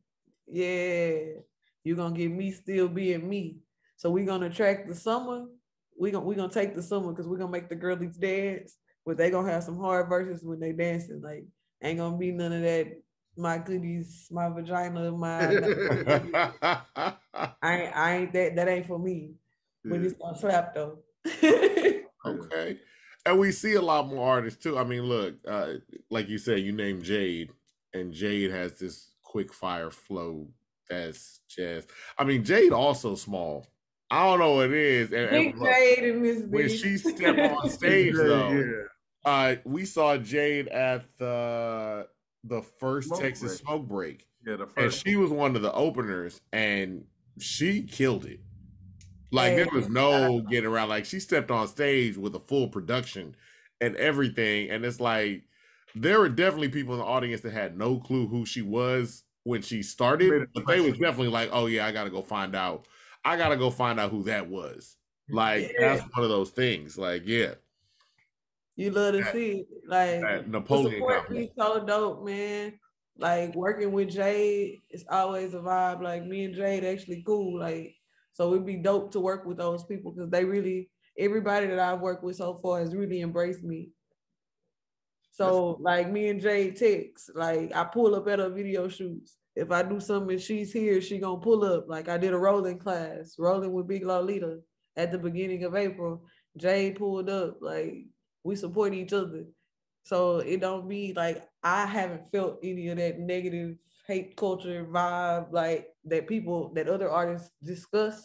you're gonna get me still being me. So we're gonna track the summer. We're gonna take the summer because we're gonna make the girlies dance, but they gonna have some hard verses when they dancing. Like ain't gonna be none of that my goodies, my vagina, my I ain't that ain't for me. But it's gonna slap though. Okay. And we see a lot more artists too. I mean, look, like you said, you named Jade, and Jade has this quick fire flow that's just, I mean, Jade also small. I don't know what it is. Big Jade in this when bitch. she stepped on stage though, we saw Jade at the first Texas Smoke Break. Yeah, the first. And she was one of the openers, and she killed it. Like, there was no getting around. Like, she stepped on stage with a full production and everything. And it's like, there were definitely people in the audience that had no clue who she was when she started. But they was definitely like, oh, yeah, I got to go find out. I got to go find out who that was. Like, that's one of those things. Like, yeah. You love to see it. Like, Napoleon Complex. So dope, man. Like, working with Jade, it's always a vibe. Like, me and Jade actually cool. Like, so it'd be dope to work with those people because they really, everybody that I've worked with so far has really embraced me. So like me and Jade text, like I pull up at her video shoots. If I do something and she's here, she gonna pull up. Like I did a rolling class, rolling with Big Lolita at the beginning of April. Jade pulled up, like we support each other. So it don't be like I haven't felt any of that negative hate culture vibe like that people that other artists discuss.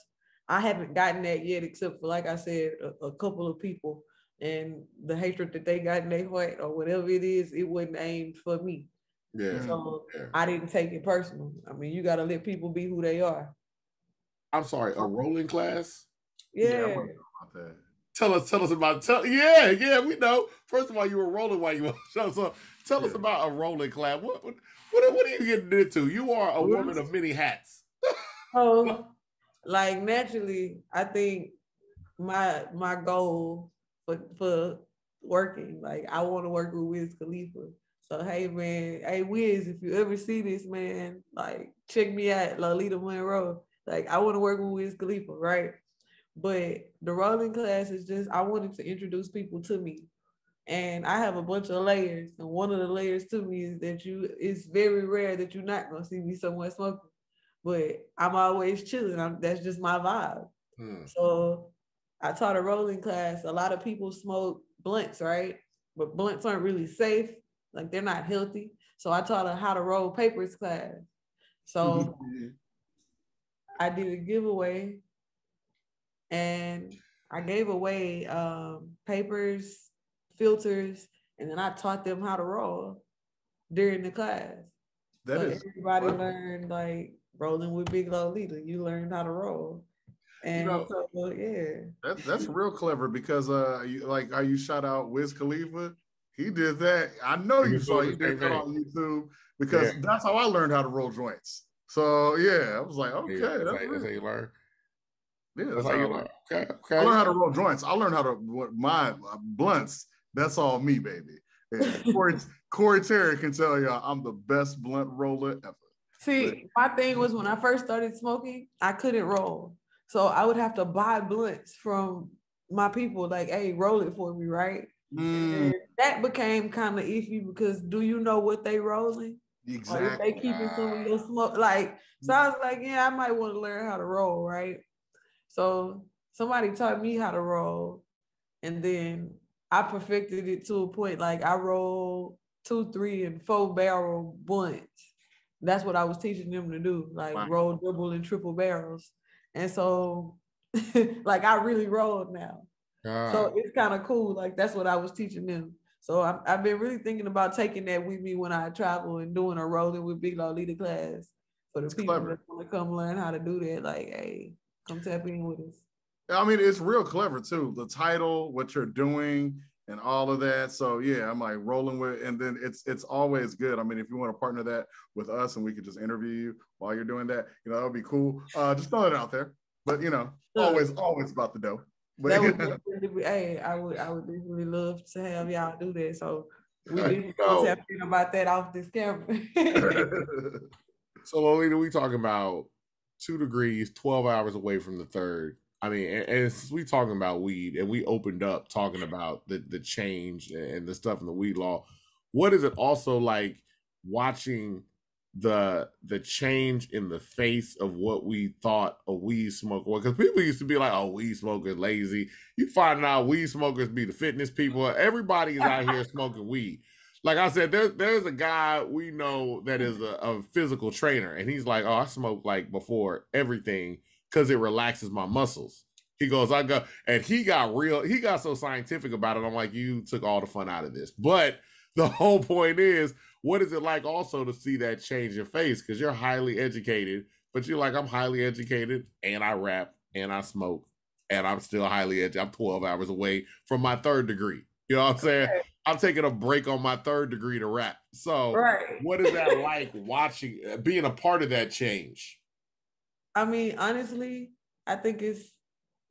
I haven't gotten that yet, except for like I said, a couple of people, and the hatred that they got in their heart or whatever it is, it wasn't aimed for me. Yeah. So I didn't take it personal. I mean, you gotta let people be who they are. I'm sorry, a rolling class? Yeah. Tell us about yeah, we know. First of all, you were rolling while you were so tell us about a rolling class. What are you getting into? You are a woman of many hats. Oh, like naturally, I think my goal for working, like I want to work with Wiz Khalifa. So hey man, hey Wiz, if you ever see this, man, like check me out, Lolita Monreaux. Like I want to work with Wiz Khalifa, right? But the rolling class is just I wanted to introduce people to me. And I have a bunch of layers. And one of the layers to me is that it's very rare that you're not gonna see me somewhere smoking. But I'm always chilling. That's just my vibe. So I taught a rolling class. A lot of people smoke blunts, right? But blunts aren't really safe. Like they're not healthy. So I taught her how to roll papers class. So I did a giveaway and I gave away papers, filters, and then I taught them how to roll during the class. Everybody learned like rolling with Big Lolita. You learned how to roll. And that's real clever because you shout out Wiz Khalifa. He did that. I know you saw he did that on YouTube because that's how I learned how to roll joints. So I was like, okay, that's how you learn. Yeah, that's how you learn. Okay. I learned how to roll joints. I learned how to my blunts. That's all me, baby. Yeah. Corey Terry can tell y'all I'm the best blunt roller ever. See, my thing was when I first started smoking, I couldn't roll. So I would have to buy blunts from my people, like, hey, roll it for me, right? And that became kind of iffy because do you know what they rolling? Exactly. Or if they keeping some of your smoke? Like, so I was like, yeah, I might want to learn how to roll, right? So somebody taught me how to roll, and then I perfected it to a point. Like I roll 2, 3, and 4 barrel blunts. That's what I was teaching them to do, like roll double and triple barrels. And so, like I really rolled now. So it's kind of cool. Like that's what I was teaching them. So I've been really thinking about taking that with me when I travel and doing a rolling with Big Lolita class for the people that want to come learn how to do that. Like, hey, come tap in with us. I mean, it's real clever too. The title, what you're doing, and all of that. So I'm like rolling with, and then it's always good. I mean, if you want to partner that with us and we could just interview you while you're doing that, that would be cool. Just throw it out there. But always about the dough. But that would hey, I would definitely love to have y'all do that. So we didn't tap in about that off this camera. So Lolita, we talking about 2 degrees, 12 hours away from the third. I mean, and since we talking about weed and we opened up talking about the change and the stuff in the weed law, what is it also like watching the change in the face of what we thought a weed smoker was. Because people used to be like, oh, weed smokers lazy. You find out weed smokers be the fitness people. Everybody is out here smoking weed. Like I said, there's a guy we know that is a physical trainer, and he's like, oh, I smoke like before everything because it relaxes my muscles. He goes, and he got so scientific about it. I'm like, you took all the fun out of this. But the whole point is, what is it like also to see that change in face? Because you're highly educated, but you're like, I'm highly educated and I rap and I smoke and I'm still highly educated. I'm 12 hours away from my 3rd degree. You know what I'm saying? Right. I'm taking a break on my 3rd degree to rap. So What is that like watching, being a part of that change? I mean, honestly, I think it's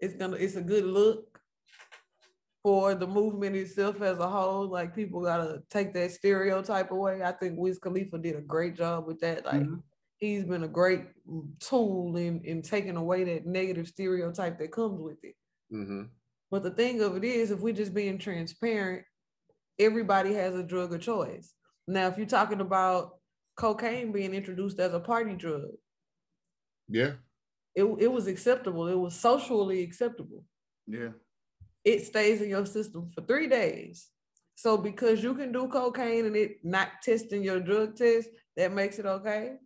a good look for the movement itself as a whole. Like, people gotta take that stereotype away. I think Wiz Khalifa did a great job with that. Like, he's been a great tool in taking away that negative stereotype that comes with it. But the thing of it is, if we're just being transparent, everybody has a drug of choice. Now, if you're talking about cocaine being introduced as a party drug, it was acceptable. It was socially acceptable. Yeah. It stays in your system for 3 days. So because you can do cocaine and it not testing your drug test, that makes it okay.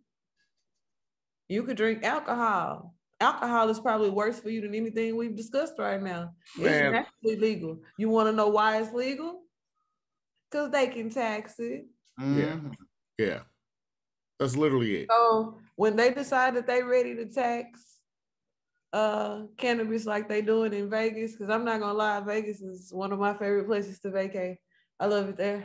You could drink alcohol. Alcohol is probably worse for you than anything we've discussed right now. Man. It's naturally legal. You want to know why it's legal? Because they can tax it. Yeah. That's literally it. So when they decide that they're ready to tax cannabis like they doing in Vegas, because I'm not gonna lie, Vegas is one of my favorite places to vacate. I love it there.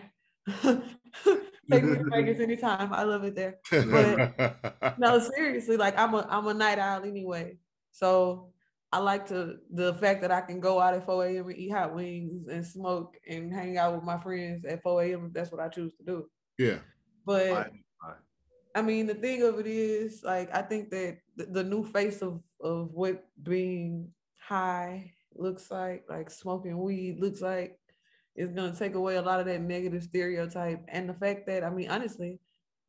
Take me to Vegas anytime. I love it there. But no, seriously, like I'm a night owl anyway. So I like the fact that I can go out at 4 a.m. and eat hot wings and smoke and hang out with my friends at 4 a.m. if that's what I choose to do. Yeah. But I mean, the thing of it is, like, I think that the new face of what being high looks like smoking weed looks like, is going to take away a lot of that negative stereotype. And the fact that, I mean, honestly,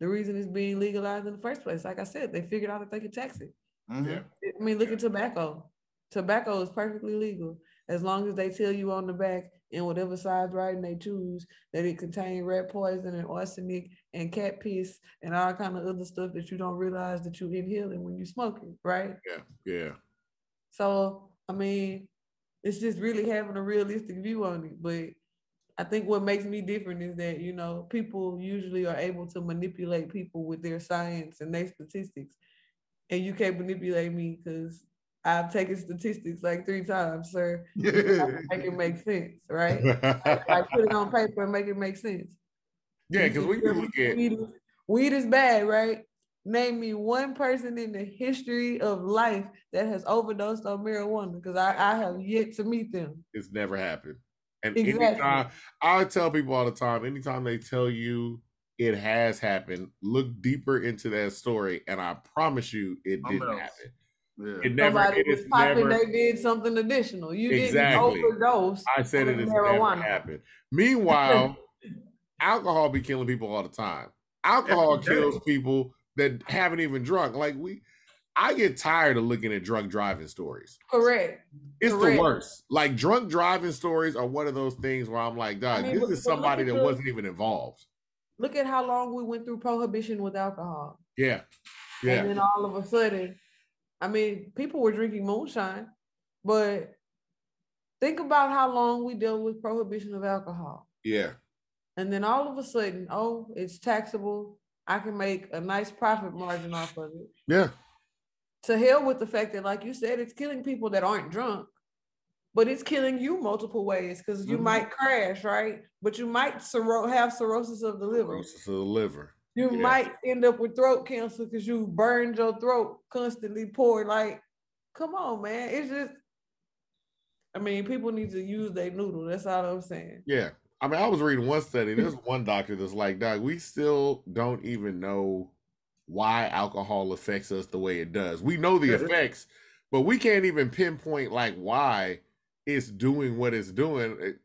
the reason it's being legalized in the first place, like I said, they figured out that they could tax it. Yeah. I mean, look at tobacco. Tobacco is perfectly legal as long as they tell you on the back, in whatever size writing they choose, that it contains rat poison and arsenic and cat piss and all kind of other stuff that you don't realize that you're inhaling when you smoke it, right? Yeah. So, I mean, it's just really having a realistic view on it. But I think what makes me different is that, you know, people usually are able to manipulate people with their science and their statistics. And you can't manipulate me because I've taken statistics like 3 times, sir. Make it make sense, right? I put it on paper and make it make sense. Yeah, because when you look at weed is bad, right? Name me one person in the history of life that has overdosed on marijuana, because I have yet to meet them. It's never happened. And exactly. I tell people all the time, anytime they tell you it has happened, look deeper into that story, and I promise you it didn't happen. Yeah. It never. Somebody was popping. They did something additional. You didn't overdose. I said it has never happened. Meanwhile, alcohol be killing people all the time. Alcohol kills people that haven't even drunk. Like I get tired of looking at drunk driving stories. Correct. It's the worst. Like, drunk driving stories are one of those things where I'm like, dog, this is somebody that wasn't even involved. Look at how long we went through prohibition with alcohol. Yeah. And then all of a sudden, I mean, people were drinking moonshine, but think about how long we dealt with prohibition of alcohol. Yeah. And then all of a sudden, oh, it's taxable. I can make a nice profit margin off of it. Yeah. To hell with the fact that, like you said, it's killing people that aren't drunk, but it's killing you multiple ways, because you might crash, right? But you might have cirrhosis of the liver. Cirrhosis of the liver. You might end up with throat cancer because you burned your throat constantly pouring. Like, come on, man. It's just, I mean, people need to use their noodle. That's all I'm saying. Yeah. I mean, I was reading one study. There's one doctor that's like, dog, we still don't even know why alcohol affects us the way it does. We know the effects, but we can't even pinpoint like why it's doing what it's doing.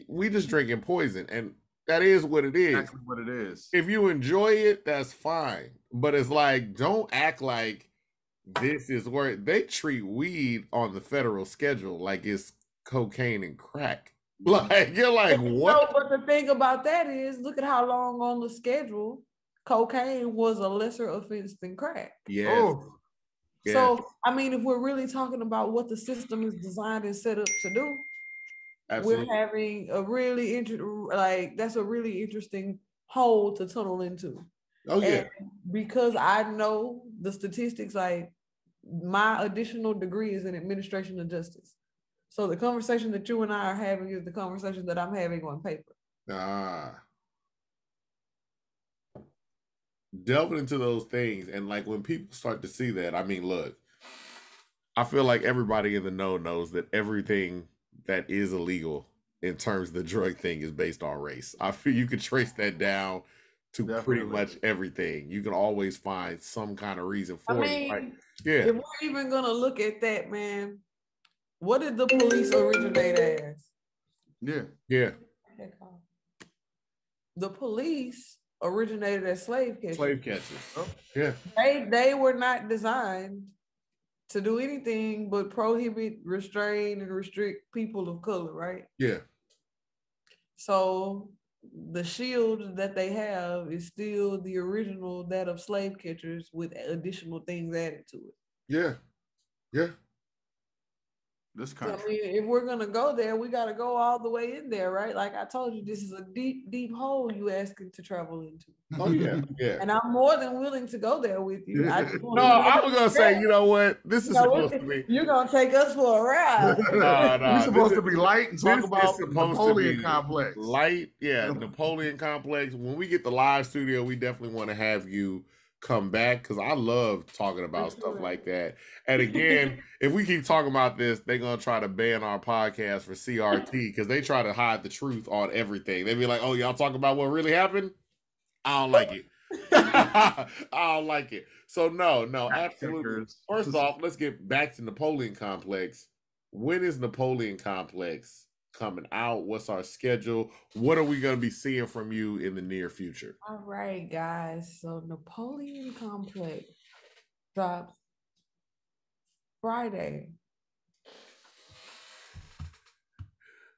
We just drinking poison. And That is what it is. Exactly what it is. If you enjoy it, that's fine. But it's like, don't act like this is where they treat weed on the federal schedule like it's cocaine and crack. Like, you're like, what? No, but the thing about that is, look at how long on the schedule cocaine was a lesser offense than crack. Yes. Oh. Yes. So, I mean, if we're really talking about what the system is designed and set up to do, Absolutely. we're having a really that's a really interesting hole to tunnel into. Oh, yeah. And because I know the statistics, like my additional degree is in administration of justice. So the conversation that you and I are having is the conversation that I'm having on paper. Delving into those things, and like when people start to see that, I mean, look, I feel like everybody in the know knows that everything that is illegal in terms of the drug thing is based on race. I feel you could trace that down to pretty much everything. You can always find some kind of reason for it. Right? Yeah. If we're even gonna look at that, man, what did the police originate as? Yeah. Yeah. The police originated as slave catchers. Slave catchers. Oh, yeah. They were not designed to do anything but prohibit, restrain, and restrict people of color, right? Yeah. So the shield that they have is still the original, that of slave catchers, with additional things added to it. Yeah. Yeah. This country. So, I mean, if we're gonna go there, we gotta go all the way in there, right? Like I told you, this is a deep, deep hole you asking to travel into. Oh yeah, yeah. And I'm more than willing to go there with you. I was gonna say, you know what? This is supposed to be. You're gonna take us for a ride. We're supposed to be light and talk about the Napoleon Complex. Light, yeah, Napoleon Complex. When we get the live studio, we definitely want to have you come back because I love talking about stuff like that. And again, if we keep talking about this, they're gonna try to ban our podcast for CRT because they try to hide the truth on everything. They be like, "Oh, y'all talk about what really happened." I don't like it. I don't like it. So no, absolutely. First off, let's get back to Napoleon Complex. When is Napoleon Complex coming out? What's our schedule? What are we going to be seeing from you in the near future? All right, guys. So Napoleon Complex drops Friday,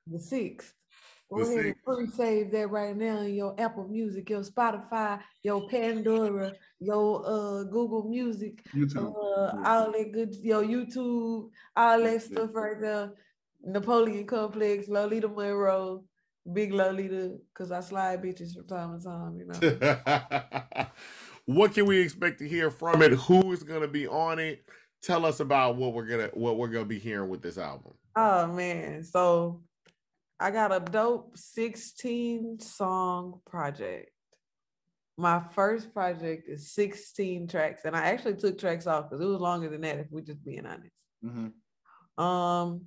the 6th. Go ahead and pre-save that right now in your Apple Music, your Spotify, your Pandora, your Google Music, YouTube. all that good, your YouTube, all that stuff right there. Napoleon Complex, Lolita Monreaux, Big Lolita, because I slide bitches from time to time, you know. What can we expect to hear from it? Who is gonna be on it? Tell us about what we're gonna be hearing with this album. Oh man, so I got a dope 16-song project. My first project is 16 tracks, and I actually took tracks off because it was longer than that, if we're just being honest. Mm-hmm.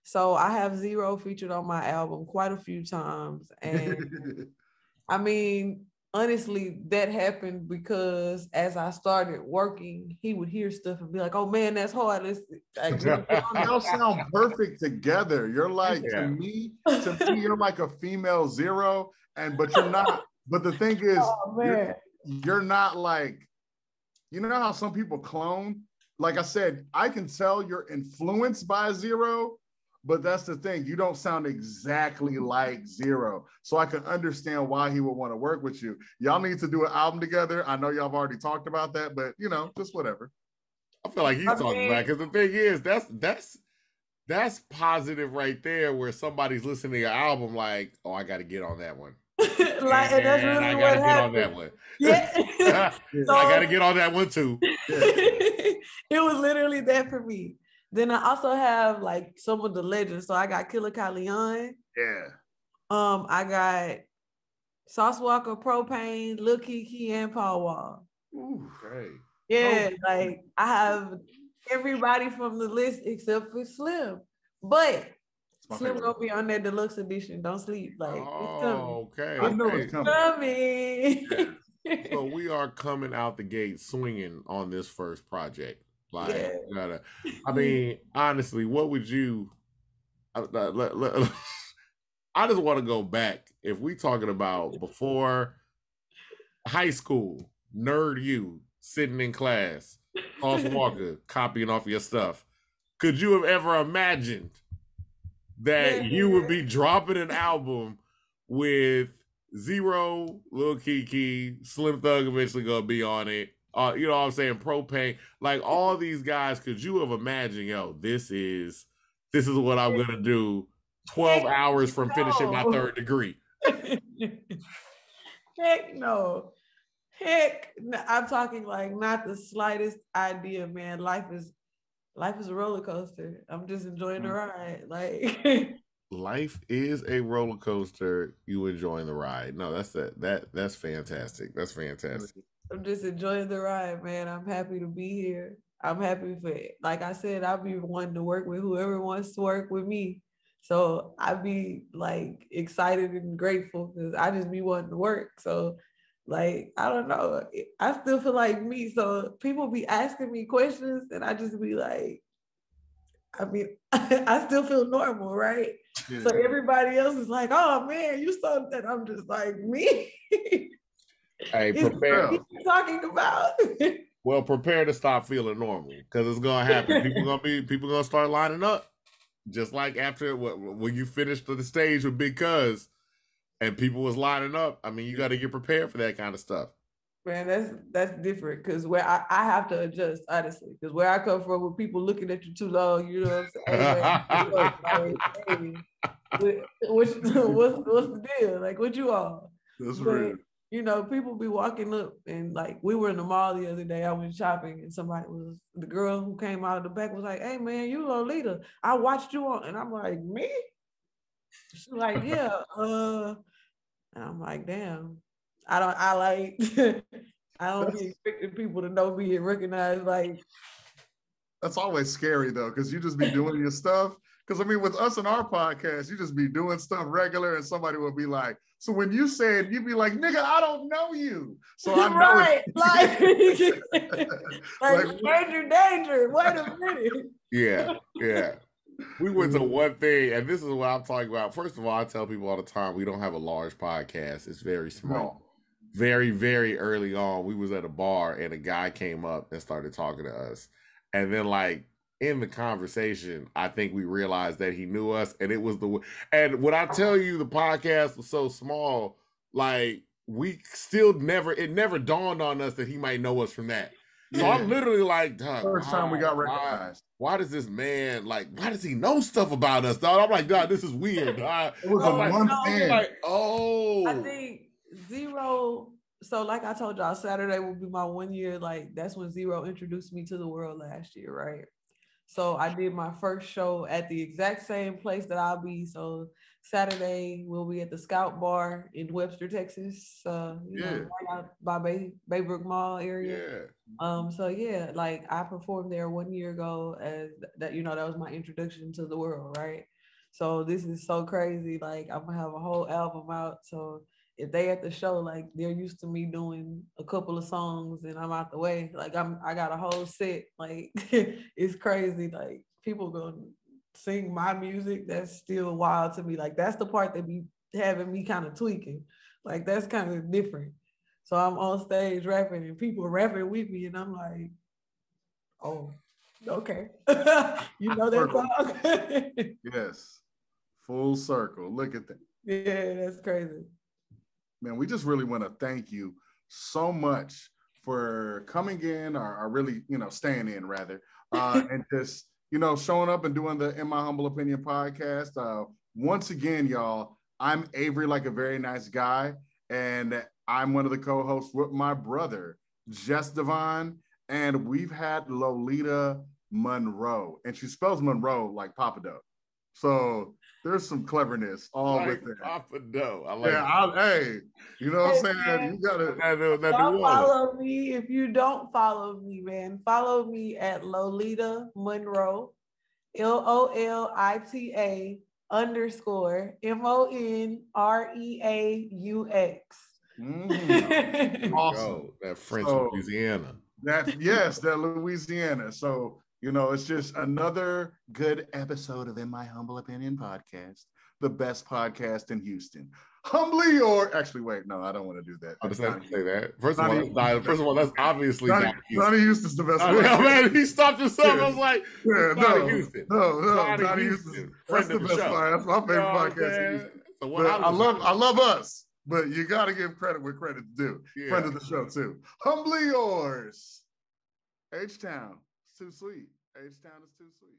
So I have Zero featured on my album quite a few times, and I mean, honestly, that happened because as I started working, he would hear stuff and be like, "Oh man, that's hard." Y'all sound perfect together. You're like, to me, you're like a female Zero, but you're not. But the thing is, you're not like, you know how some people clone? Like I said, I can tell you're influenced by Zero, but that's the thing. You don't sound exactly like Zero. So I can understand why he would want to work with you. Y'all need to do an album together. I know y'all have already talked about that, but you know, just whatever. I feel like he's talking about it because the thing is, that's positive right there where somebody's listening to your album like, oh, I got to get on that one. And that's really I what gotta get on that one. Yeah. So, I gotta get on that one too. It was literally that for me. Then I also have like some of the legends. So I got Killa Kyleon. Yeah. I got Sauce Walka, Propain, Lil Keke, and Paul Wall. Ooh, great. Yeah, like I have everybody from the list except for Slim. But Slim gonna be on that deluxe edition. Don't sleep. Like it's coming. Okay. I know it's coming. Yeah. So we are coming out the gate swinging on this first project. Like, I mean, honestly, what would you? I just want to go back if we talking about before high school, nerd you sitting in class, Cross Walker copying off your stuff, could you have ever imagined that you would be dropping an album with Zero, Lil Keke, Slim Thug eventually gonna be on it? You know what I'm saying? Propain, like all these guys. Could you have imagined, yo, this is what I'm gonna do 12 hours from finishing my 3rd degree? Heck no. Heck, I'm talking like not the slightest idea, man. Life is a roller coaster. I'm just enjoying the ride. Like life is a roller coaster. You enjoying the ride. No, that's fantastic. That's fantastic. I'm just enjoying the ride, man. I'm happy to be here. I'm happy for it. Like I said, I'll be wanting to work with whoever wants to work with me. So I'd be like excited and grateful because I just be wanting to work. So like, I don't know. I still feel like me. So people be asking me questions and I just be like, I mean, I still feel normal, right? Yeah. So everybody else is like, oh man, you saw that. I'm just like, me? Hey, prepare. What you talking about? Well, prepare to stop feeling normal because it's gonna happen. People gonna start lining up, just like after when you finished the stage with Big Cuz, and people was lining up. I mean, you got to get prepared for that kind of stuff. Man, that's different because where I have to adjust, honestly, because where I come from, with people looking at you too long, you know what I'm saying? Hey, what's the deal? Like, what you all? That's real. You know, people be walking up and like, we were in the mall the other day, I went shopping and the girl who came out of the back was like, hey man, you Lolita. I watched you on, and I'm like, me? She's like, yeah, and I'm like, damn. I don't be expecting people to know me and recognize like. That's always scary though, because you just be doing your stuff. Because I mean, with us in our podcast, you just be doing stuff regular, and somebody will be like, "So when you say it, you'd be like, nigga, I don't know you." So I know right, like danger. Wait a minute. Yeah. We went to one thing, and this is what I'm talking about. First of all, I tell people all the time, we don't have a large podcast. It's very small. Very, very early on, we was at a bar, and a guy came up and started talking to us. And then, like, in the conversation, I think we realized that he knew us, and it was and when I tell you the podcast was so small, like, we still it never dawned on us that he might know us from that. So I'm literally like, dog, first time we got recognized. Why does this man, like, why does he know stuff about us, dog? I'm like, dog, this is weird. It was a month in. Like, oh. I think Zero, so like I told y'all, Saturday will be my 1 year. Like, that's when Zero introduced me to the world last year, right? So I did my first show at the exact same place that I'll be. So Saturday we'll be at the Scout Bar in Webster, Texas. Know, right out by Baybrook Mall area. Yeah. So yeah, like I performed there 1 year ago as that, that was my introduction to the world, right? So this is so crazy. Like I'm gonna have a whole album out. So if they at the show, like they're used to me doing a couple of songs and I'm out the way. Like I got a whole set. Like it's crazy. Like people gonna sing my music. That's still wild to me. Like that's the part that be having me kind of tweaking. Like that's kind of different. So I'm on stage rapping and people rapping with me and I'm like, oh, okay. You know that song? Yes. Full circle. Look at that. Yeah, that's crazy. Man, we just really want to thank you so much for coming in or really, staying in rather, and just, showing up and doing the In My Humble Opinion podcast. Once again, y'all, I'm Avery, like a very nice guy, and I'm one of the co-hosts with my brother, Jess Devon, and we've had Lolita Monreaux, and she spells Monroe like Papa Doe. So there's some cleverness all like with it. Papa Doe. I like hey, you know what I'm saying? You gotta don't follow me if you don't follow me, man. Follow me at Lolita Monreaux, LOLITA _MONREAUX. Awesome. That French Louisiana. That Louisiana. So You know, it's just another good episode of In My Humble Opinion podcast, the best podcast in Houston. Humbly or actually, wait, no, I don't want to do that. I It's just have to say that. First of Not all, that's obviously Johnny Houston's the best podcast. podcast. Man, he stopped himself. I was like, Johnny Houston. Johnny Houston. That's the best podcast. That's my favorite podcast. So I love us, but you got to give credit where credit's due. Yeah. Friend of the show too. Humbly yours. H-Town. It's too sweet. H-Town is too sweet.